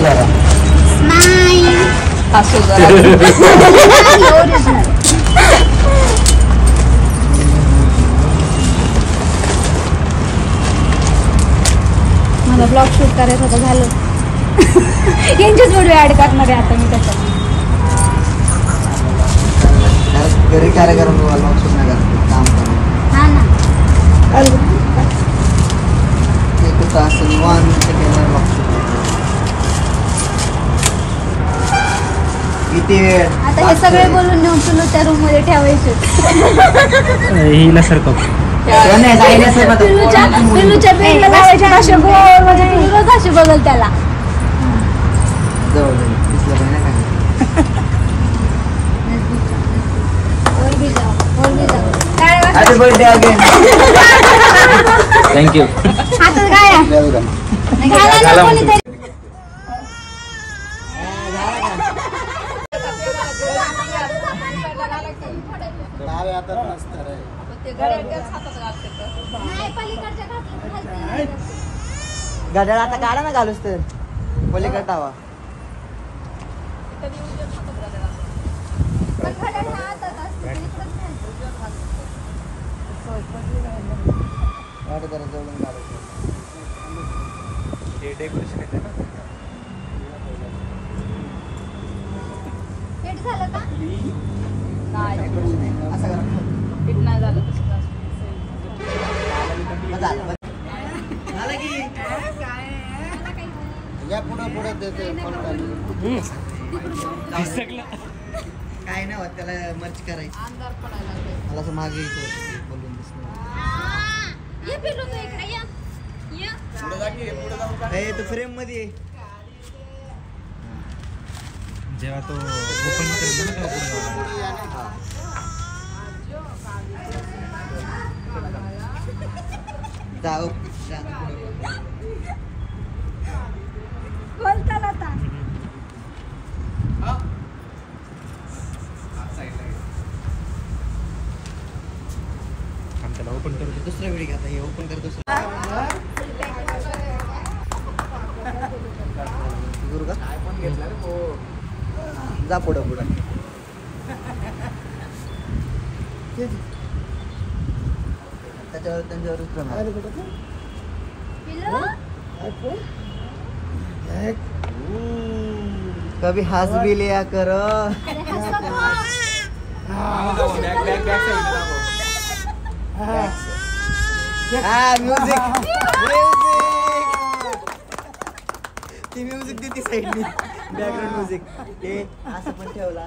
जरा स्माइल हसू जरा मला ब्लॉग शूट करायचं होतं झालं यांचेच व्हिडिओ ऍड करणार आहे आता मी त्याच्यात घरी कार्यक्रम काम हा ना कुठं असं निवांत किती वेळ आता हे सगळे बोलून नेऊन तुला त्या रूम मध्ये ठेवायचे हिला सारखं पिल्लूच्या बेडला लावायचे असे गोल म्हणजे पिल्लू रोज अशी बघल त्याला हॅपी बर्थडे अगेन थँक्यू हातात काय घाला ना कोणीतरी घड्याळ आता काढा ना घालूस तर पलीकडे टावा डेकोरेशन येते ना झालं का असं करा फिट नाही झालं झालं की या पुढं पुढं देते काय नाही होत त्याला मर्च करायची अंधार पडायला लागले मला असं मागे बोलून तू फ्रेम मध्ये जेव्हा तो ओपन करेल ना तेव्हा जाऊ बोलताला आता त्याला ओपन करतो दुसरा व्हिडिओ घ्या हे ओपन कर दुसरा गुरु का आयफोन घेतला रे हो जा पुढं पुढं त्याच्यावर त्यांच्यावर कभी हंस भी लिया करो म्युझिक ती म्युझिक देते साईडनी बॅकग्राऊंड म्युझिक ते असं पण ठेवला